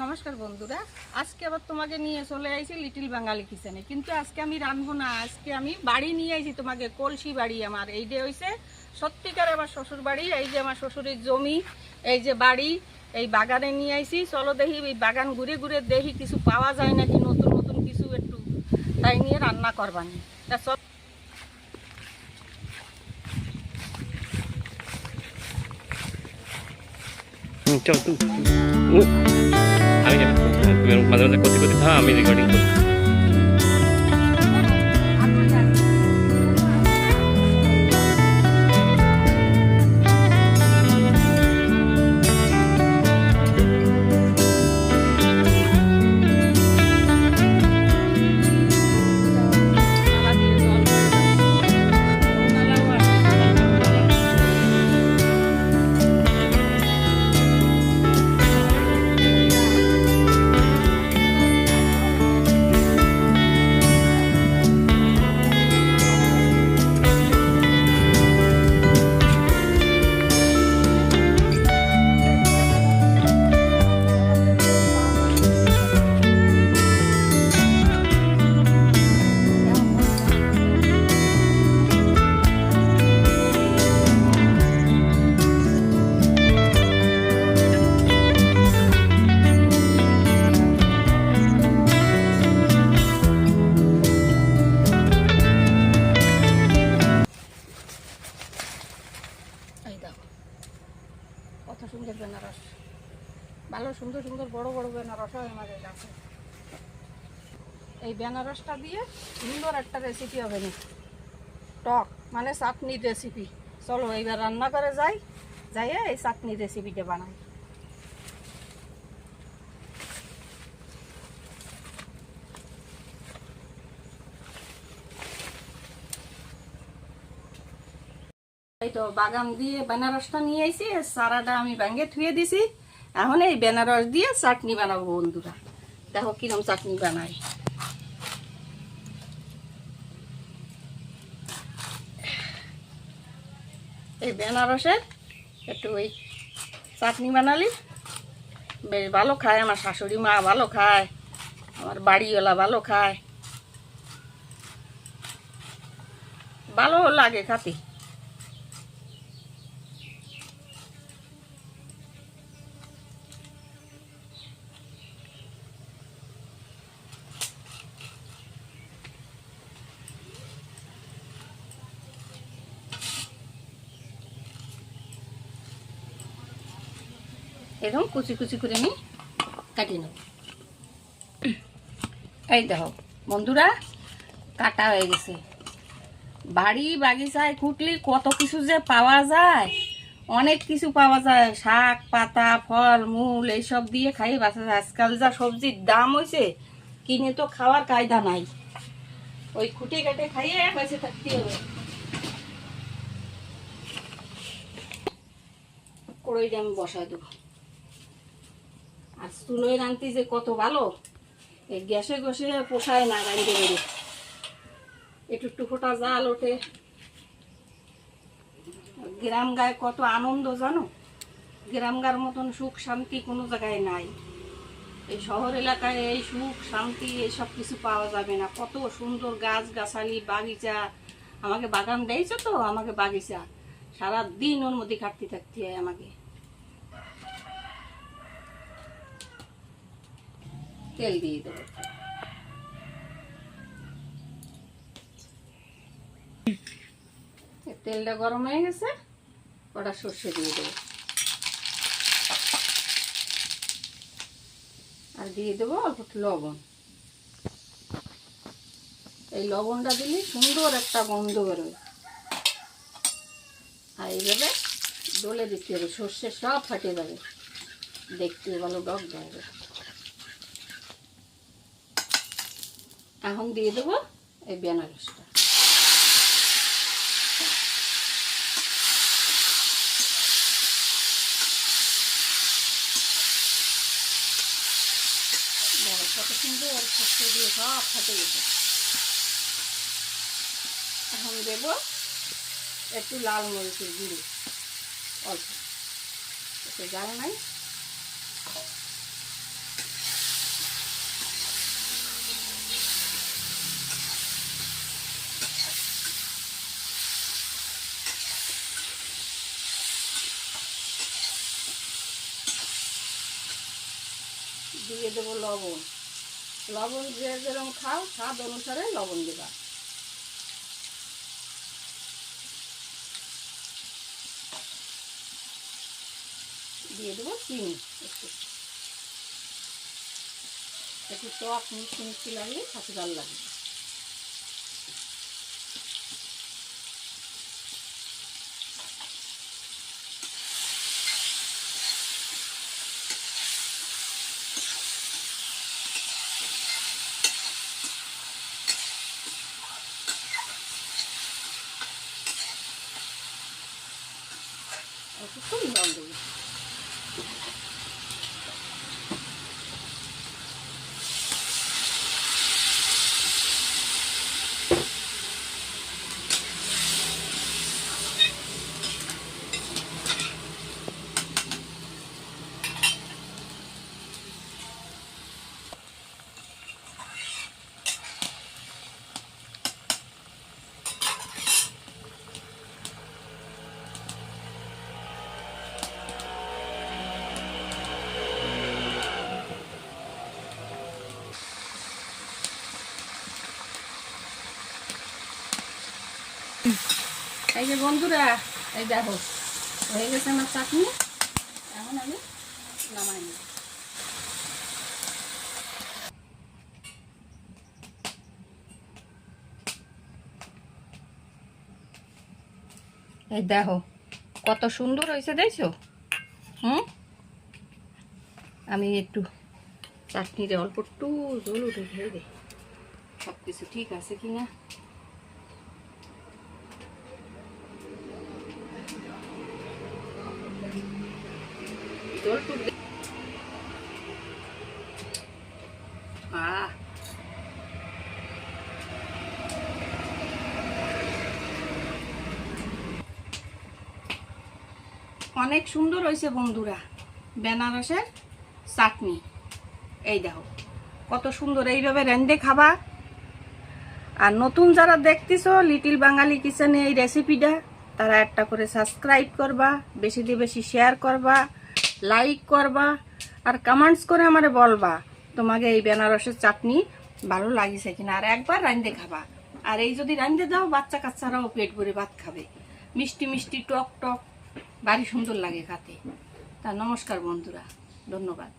নমস্কার বন্ধুরা, আজকে আবার তোমাকে নিয়ে চলে আইছি লিটল বাঙালি কিচেনে। কিন্তু আজকে আমি রাঁধবো না, আজকে আমি বাড়ি নিয়ে আইছি তোমাকে, কলসি বাড়ি। আমার এই যে হয়েছে সত্যিকার আমার শ্বশুর বাড়ি। এই যে আমার শ্বশুরের জমি, এই যে বাড়ি, এই বাগানে নিয়ে আইছি। চলো দেখি এই বাগান ঘুরে ঘুরে দেখি কিছু পাওয়া যায় নাকি, নতুন নতুন কিছু একটু, তাই নিয়ে রান্না করবানি। তা চল চল আমি তুমি মাঝে মাঝে করতে করতে থাক, আমি রেকর্ডিং করি। কত সুন্দর বেনারস, ভালো সুন্দর সুন্দর বড় বড় বেনারস হয় আমাদের গাছে। এই বেনারসটা দিয়ে সুন্দর একটা রেসিপি হবে না, টক মানে চাটনির রেসিপি। চলো এইবার রান্না করে যাইয়ে এই চাটনির রেসিপিটা বানাই। এই তো বাগান দিয়ে বেনারসটা নিয়ে আইছি, সারাটা আমি ব্যাঙ্গে ধুয়ে দিছি। এখন এই বেনারস দিয়ে চাটনি বানাবো বন্ধুরা, দেখো কিরম চাটনি বানাই। এই বেনারসের একটু ওই চাটনি বানালি বেশ ভালো খায়। আমার শাশুড়ি মা ভালো খায়, আমার বাড়িওয়ালা ভালো খায়, ভালো লাগে খাতে। এরকম কুচি কুচি করে নিই, কাটিয়ে নেব। এই দেখো বন্ধুরা, কাটা হয়ে গেছে। বাড়ি বাগিচায় খুঁটলি কত কিছু যে পাওয়া যায়, অনেক কিছু পাওয়া যায়। শাক পাতা ফল মূল এইসব দিয়ে খাই বাঁচা যায়। আজকাল যা সবজির দাম হয়েছে, কিনে তো খাওয়ার কায়দা নাই। ওই খুঁটে কেটে খাইয়ে বেঁচে থাকতে হবে। কড়াইটা আমি বসায় দেবো। আর চুলোয় রাঁধতে যে কত ভালো, এই গ্যাসে গ্যাসে পোষায় না রাঁধতে বেড়ে। একটু একটু ফোটা জাল ওঠে। গ্রাম গায়ে কত আনন্দ জানো, গ্রাম গার মতন সুখ শান্তি কোনো জায়গায় নাই। এই শহর এলাকায় এই সুখ শান্তি এইসব কিছু পাওয়া যাবে না। কত সুন্দর গাছ গাছালি বাগিচা, আমাকে বাগান দিয়েছে তো, আমাকে বাগিচা সারাদিন ওর মধ্যে খাটতে থাকতে হয় আমাকে। তেল দিয়ে দেবো। তেলটা গরম হয়ে গেছে, কটা সর্ষে দিয়ে দেবো। আর দিয়ে দেবো অল্প লবণ। এই লবণটা দিলে সুন্দর একটা গন্ধ বেরোয়। আর এইভাবে ডলে দিতে হবে, সর্ষে সব ফাটে যাবে, দেখতে ভালো ডক যাবে। এখন দিয়ে দেবো এই বেনারসটা। কত সুন্দর সর্ষে দিয়ে সব ফাটে গেছে। এখন দেব একটু লাল মরিচের গুঁড়ো, অল্প, একটু জাল নাই। দিয়ে দেবো লবণ। লবণ যে যেরকম খাও স্বাদ অনুসারে লবণ দেবা। দিয়ে দেবো চিনি, একটু টক মিষ্টি মিষ্টি লাগলে খেতে ভালো লাগে। একটু জল দেবো। এই যে বন্ধুরা, এই দেখো হয়ে গেছে আমার চাটনি। এখন আমি নামাই নিই। এই দেখো কত সুন্দর হয়েছে, দেখছো? আমি একটু চাটনিতে অল্প একটু জল উঠে খেয়ে দিই, সব কিছু ঠিক আছে কিনা। অনেক সুন্দর হয়েছে বন্ধুরা বেনারসের চাটনি। এই দেখো কত সুন্দর, এইভাবে রেঁধে খাবা। আর নতুন যারা দেখতেছো লিটিল বাঙালি কিচেনে এই রেসিপিটা, তারা একটা করে সাবস্ক্রাইব করবা, বেশি দিয়ে বেশি শেয়ার করবা, লাইক করবা, আর কমেন্টস করে আমারে বলবা তোমাকে এই বেনারসের চাটনি ভালো লাগিছে কিনা। আর একবার রাঁধে খাবা। আর এই যদি রাঁধে দাও বাচ্চা কাচ্চারাও পেট ভরে ভাত খাবে। মিষ্টি মিষ্টি টক টক ভারী সুন্দর লাগে খেতে। তা নমস্কার বন্ধুরা, ধন্যবাদ।